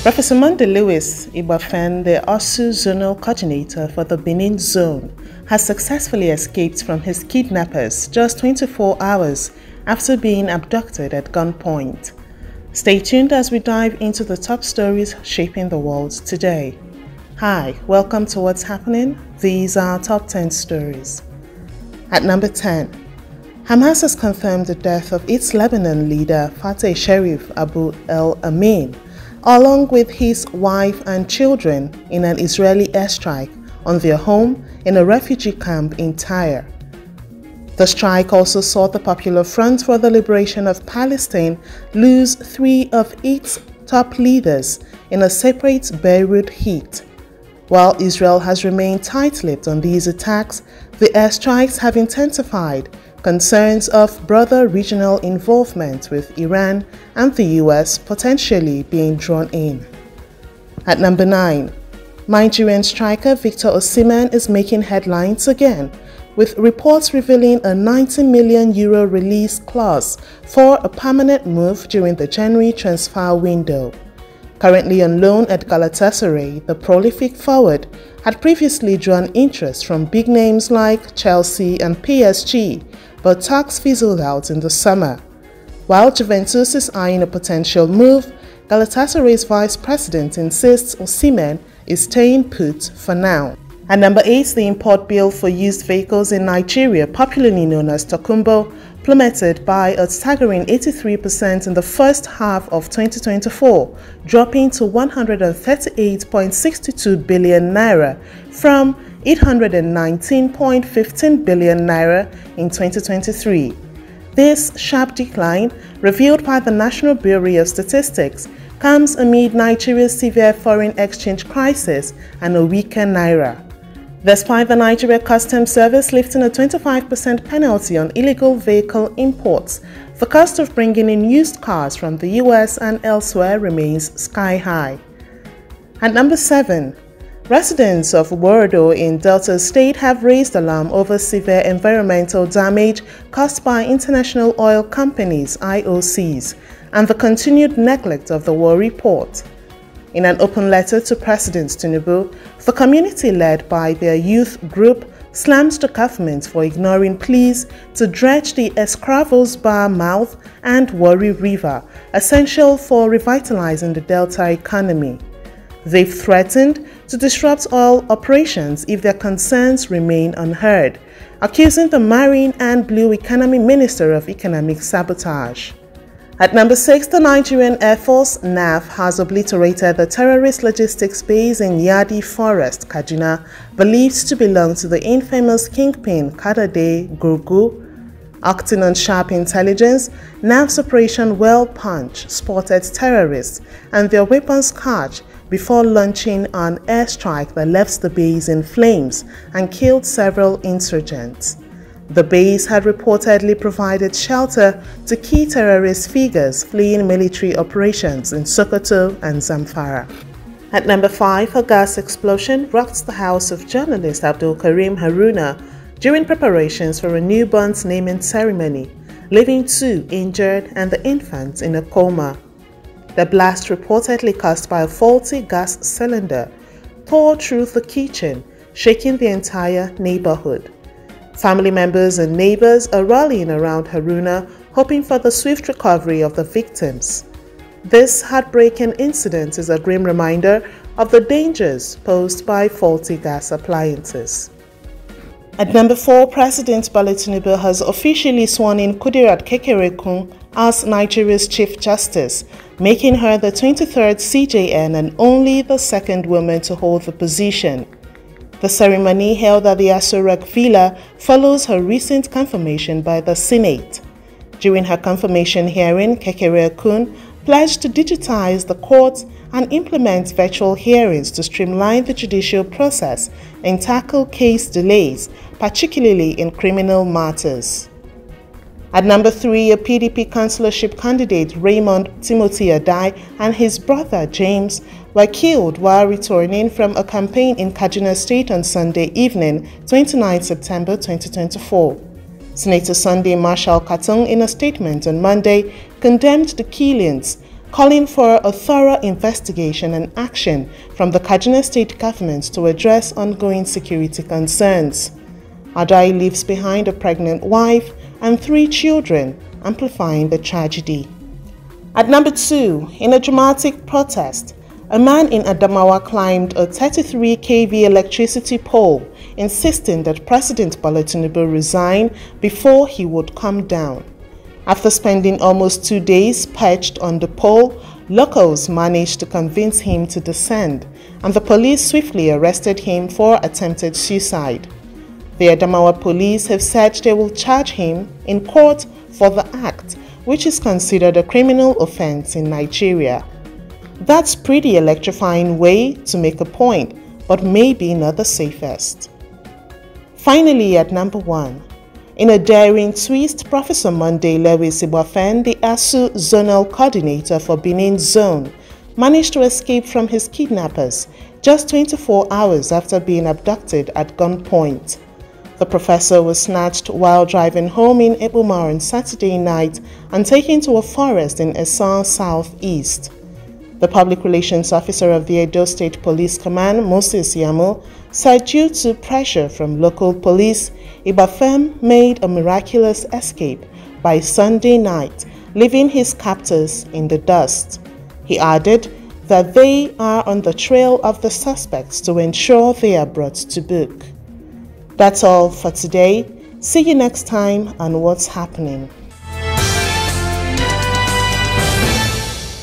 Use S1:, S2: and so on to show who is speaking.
S1: Professor Monday Lewis Ibafen, the OSU Zonal Coordinator for the Benin Zone, has successfully escaped from his kidnappers just 24 hours after being abducted at gunpoint. Stay tuned as we dive into the top stories shaping the world today. Hi, welcome to What's Happening. These are top 10 stories. At number 10, Hamas has confirmed the death of its Lebanon leader Fateh Sharif Abu el-Amin, along with his wife and children, in an Israeli airstrike on their home in a refugee camp in Tyre. The strike also saw the Popular Front for the Liberation of Palestine lose 3 of its top leaders in a separate Beirut hit. While Israel has remained tight-lipped on these attacks, the airstrikes have intensified concerns of broader regional involvement, with Iran and the US potentially being drawn in. At number 9, Nigerian striker Victor Osimhen is making headlines again, with reports revealing a €90 million release clause for a permanent move during the January transfer window. Currently on loan at Galatasaray, the prolific forward had previously drawn interest from big names like Chelsea and PSG, but talks fizzled out in the summer. While Juventus is eyeing a potential move, Galatasaray's vice president insists Osimhen is staying put for now. At number 8, the import bill for used vehicles in Nigeria, popularly known as Tokumbo, plummeted by a staggering 83% in the first half of 2024, dropping to 138.62 billion naira from 819.15 billion naira in 2023. This sharp decline, revealed by the National Bureau of Statistics, comes amid Nigeria's severe foreign exchange crisis and a weaker naira. Despite the Nigeria Customs Service lifting a 25% penalty on illegal vehicle imports, the cost of bringing in used cars from the US and elsewhere remains sky high. At number 7, residents of Wardo in Delta State have raised alarm over severe environmental damage caused by international oil companies (IOCs) and the continued neglect of the Warri port. In an open letter to President Tinubu, the community, led by their youth group, slams the government for ignoring pleas to dredge the Escravos Bar mouth and Warri River, essential for revitalizing the Delta economy. They've threatened to disrupt oil operations if their concerns remain unheard, accusing the Marine and Blue Economy Minister of economic sabotage. At number 6, the Nigerian Air Force (NAF) has obliterated the terrorist logistics base in Yadi Forest, Kaduna, believed to belong to the infamous kingpin Kadade Gurgu. Acting on sharp intelligence, NAF's Operation Well Punch spotted terrorists and their weapons cache before launching an airstrike that left the base in flames and killed several insurgents. The base had reportedly provided shelter to key terrorist figures fleeing military operations in Sokoto and Zamfara. At number 5, a gas explosion rocked the house of journalist Abdul Karim Haruna during preparations for a newborn's naming ceremony, leaving 2 injured and the infant in a coma. The blast, reportedly caused by a faulty gas cylinder, tore through the kitchen, shaking the entire neighborhood. Family members and neighbors are rallying around Haruna, hoping for the swift recovery of the victims. This heartbreaking incident is a grim reminder of the dangers posed by faulty gas appliances. At number 4, President Bola Tinubu has officially sworn in Kudirat Kekerekun as Nigeria's Chief Justice, making her the 23rd CJN and only the second woman to hold the position. The ceremony, held at the Aso Rock Villa, follows her recent confirmation by the Senate. During her confirmation hearing, Kekerekun pledged to digitize the courts and implement virtual hearings to streamline the judicial process and tackle case delays, particularly in criminal matters. At number 3, a PDP councillorship candidate, Raymond Timothy Adai, and his brother James were killed while returning from a campaign in Kaduna State on Sunday evening, 29 September 2024. Senator Sunday Marshall Katong, in a statement on Monday, condemned the killings, calling for a thorough investigation and action from the Kaduna State government to address ongoing security concerns. Adai leaves behind a pregnant wife and 3 children, amplifying the tragedy. At number 2, in a dramatic protest, a man in Adamawa climbed a 33 kV electricity pole, insisting that President Bola Tinubu resign before he would come down. After spending almost 2 days perched on the pole, locals managed to convince him to descend, and the police swiftly arrested him for attempted suicide. The Adamawa police have said they will charge him in court for the act, which is considered a criminal offense in Nigeria. That's pretty electrifying way to make a point, but maybe not the safest. Finally, at number 1. In a daring twist, Professor Monday Lewis Ibafen, the ASU Zonal Coordinator for Benin Zone, managed to escape from his kidnappers just 24 hours after being abducted at gunpoint. The professor was snatched while driving home in Ebuma on Saturday night and taken to a forest in Esan Southeast. The public relations officer of the Edo State Police Command, Moses Yamo, said due to pressure from local police, Ibafem made a miraculous escape by Sunday night, leaving his captors in the dust. He added that they are on the trail of the suspects to ensure they are brought to book. That's all for today. See you next time on What's Happening.